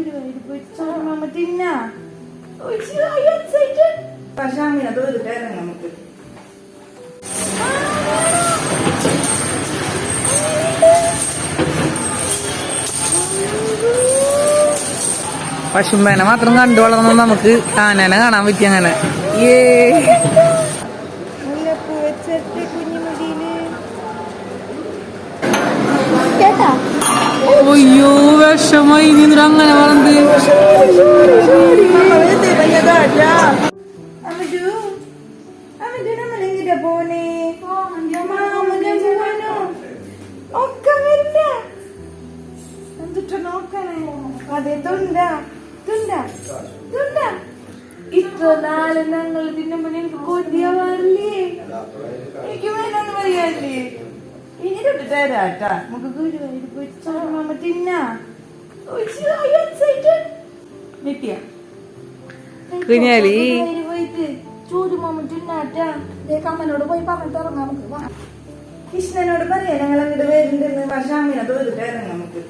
ഗുരുവായൂർ പോയിട്ട് ചോറുമാമ തിന്നാ. പക്ഷെ അമ്മ അത് ഒരു തരാം നമുക്ക്. പശുമ്പേനെ മാത്രം കണ്ടു വളർന്ന നമുക്ക് ആനേനെ കാണാൻ പറ്റി. അങ്ങനെ മുല്ലപ്പൂ വെച്ചിട്ട് കുഞ്ഞുമുടിയില് അയ്യോ വിഷമായി നീന്തിട്ട് അങ്ങനെ വളർന്ന്. പോനെ ഒക്കെ എന്നിട്ട് നോക്കണേ. അതെ തുണ്ടാ തുണ്ടാ തുണ്ടാ ഇത്ര നാളെ ഞങ്ങൾ തിന്നുമ്പോ എനിക്ക് കൊതിയാവാറില്ലേ? എനിക്ക് വേണമെന്ന് പറയാല്ലേ? ഇനി തൊട്ട് തരാട്ടാ. നമുക്ക് ഗുരുവായൂർ പോയിട്ട് ചോറുമാമ തിന്നാ. നിത്യ കുഞ്ഞാലി പോയിട്ട് ചോറുമാമ തിന്നാട്ടാ. അമ്മനോട് പോയി പറഞ്ഞിട്ട് ഇറങ്ങാം നമുക്ക്. കൃഷ്ണനോട് പറയാ ഞങ്ങൾ അങ്ങോട്ട് വരുന്നുണ്ടെന്ന്. പക്ഷെ അമ്മനെ തോത് തരാം നമുക്ക്.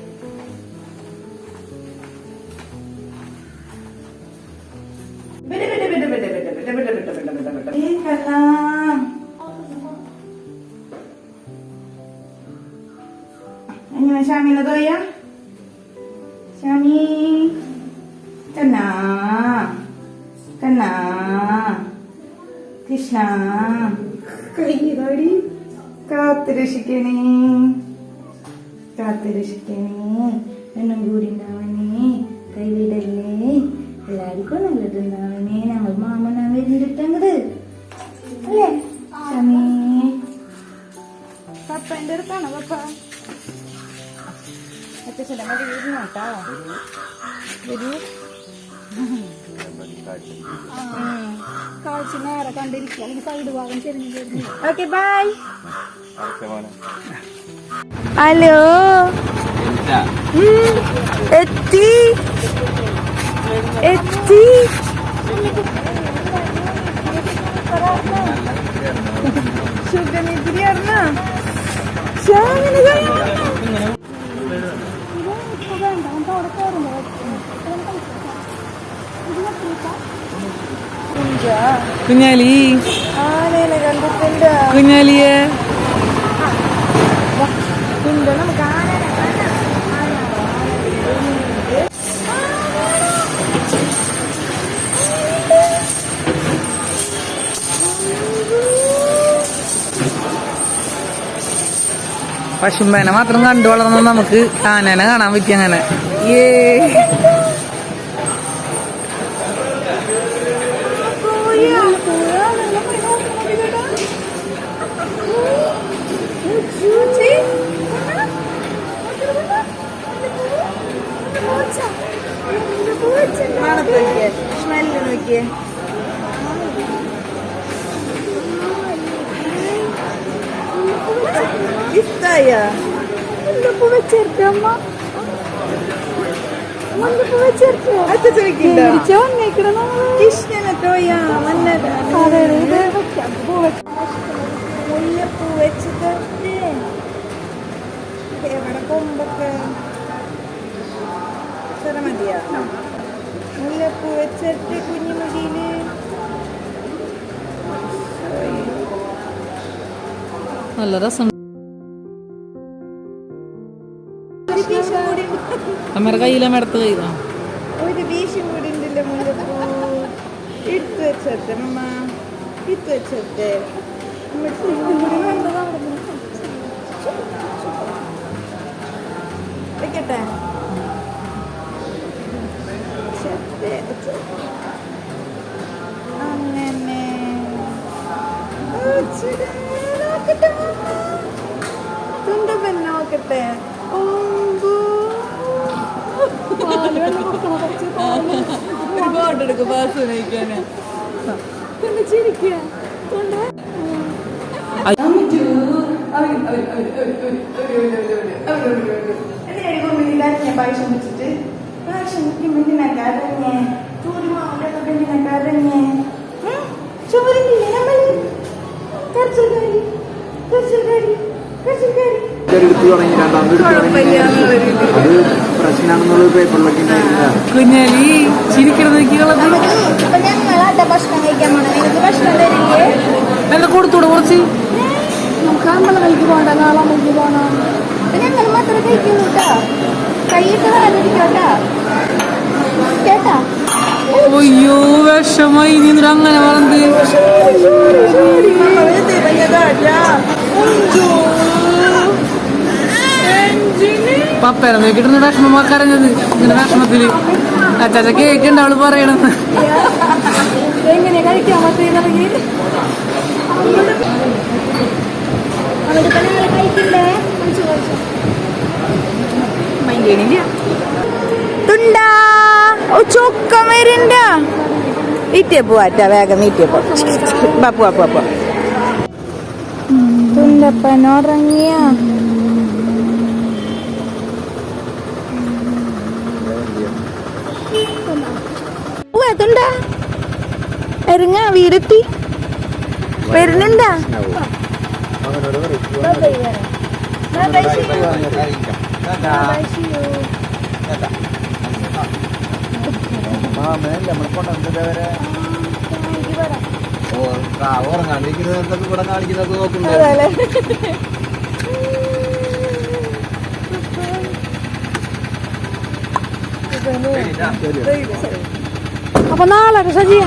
എങ്ങനെ ഷാമിനെ തോയ ഷാമി കണ്ണാ കണ്ണാ കൃഷ്ണ കൈതാടി കാത്തുരക്ഷിക്കണേ കാത്തുരക്ഷിക്കണേ. എന്നും കൂടി ഉണ്ടാവണേ. കൈവിടല്ലേ. എല്ലാവർക്കും നല്ലതുണ്ടാവണേ. ഞങ്ങൾ മാമനാ വരുന്നിട്ടങ്ങത് അല്ലേ ഷമീ? പപ്പന്റെ അടുത്താണോ പപ്പ? അച്ഛൻ്റെ മതി വരുന്നോട്ടോ. വരൂ. കാഴ്ച നേരെ കണ്ടിരിക്കുക. അല്ലെങ്കിൽ സൈഡ് ഭാഗം ചെരിഞ്ഞു. Okay bye. ഹലോ എത്തി എത്തി. സുഖനിദ്രി അറിഞ്ഞ കുഞ്ഞാലി ആനേനെ കണ്ടിട്ടുണ്ട്. കുഞ്ഞാലിയെ നമുക്ക് ആനേനെ പശുമ്പേനെ മാത്രം കണ്ടു വളർന്ന നമുക്ക് ആനേനെ കാണാൻ പറ്റി. അങ്ങനെ സ്മെല്ല് നോക്കിയേ. ഇഷ്ടായ മുല്ലപ്പൂ വെച്ചേർക്കമ്മ. മുല്ലപ്പൂ വെച്ചേർക്കോ? അച്ഛ ചോദിക്കണ്ടോ? കൃഷ്ണനെ തോയാ മുല്ലപ്പൂ വെച്ചിട്ട് എവിടെ കൊമ്പൊക്കെ ചെറ മതിയാ. മുല്ലപ്പൂ വെച്ചിട്ട് കുഞ്ഞുമുടിയില് നല്ല രസം. അമ്മയുടെ കയ്യിലമ്മടുത്ത് കയ്യിലാ ഒരു വീശും കൂടി ഉണ്ടല്ലോ മുല്ലപ്പൂ. എടുത്തു വെച്ചത്തെ അമ്മ എടുത്തു വെച്ചത്തെ. വെക്കട്ടെ അങ്ങനെ തുണ്ടപ്പൻ നോക്കട്ടെ. എടുക്കും പാസ് നയിക്കാന്. ചിരിക്കുക പായസം വെച്ചിട്ട് പായസം മുന്നിനെ കരഞ്ഞേ. ചൂടുമാവിനെ കരഞ്ഞേ. ചോറില്ലേ നമ്മള് കരച്ചിൽക്കാരി കരച്ചിൽക്കാരി കരച്ചിൽക്കാരി. എടുത്തു തുടങ്ങി രണ്ടാമത് പ്രശ്നമാണെന്നുള്ളത് പേപ്പറിലൊക്കെ ഉണ്ടായിരുന്നതാ. കുഞ്ഞാലി ചിരിക്കണത് നോക്കിയുള്ളത് അപ്പൊ ഞങ്ങളാട്ടെ ഭക്ഷണം കഴിക്കാൻ പോണേ. നിങ്ങൾക്ക് ഭക്ഷണം തരില്ലേ? എന്താ കൊടുത്തൂടെ കുറച്ച്? നമുക്ക് അമ്പലങ്ങൾക്ക് പോകണ്ട, നാളെ അമ്പലത്തിൽ പോകണം. അപ്പൊ ഞങ്ങൾ മാത്രം കഴിക്കുള്ളൂ കേട്ടാ. കൈയിട്ട് വരാതിരിക്കോട്ടാ കേട്ടാ. അയ്യോ വിഷമായി നീ എന്നിട്ട് അങ്ങനെ വളർന്ന് പപ്പേനെ നോക്കിട്ട് വിഷമമാ കരഞ്ഞത്. ഇങ്ങനെ വിഷമത്തില് അച്ചാച്ച കേക്ക് ഉണ്ട് അവള് പറയണെന്ന്. എങ്ങനെയാ കഴിക്കാൻ പറ്റുന്നറിയ അവരിപ്പോ ഞങ്ങൾ കഴിക്കില്ലേ? കഴിച്ചു കഴിച്ചു. തുണ്ടാ ഓ ചൊക്കം വരണ്ട ഇറ്റേ പോവാറ്റാ വേഗം ഇറ്റേ പോ തുണ്ടപ്പൻ ഉറങ്ങിയ തുണ്ട ഇറങ്ങ വീടെത്തി വരുന്നുണ്ടാ ഉറങ്ങാണ്ടിരിക്കുന്നത് ഇവിടെ കാണിക്കുന്നതൊക്കെ നോക്കുന്നുണ്ട്. അപ്പൊ നാളെ സജിയ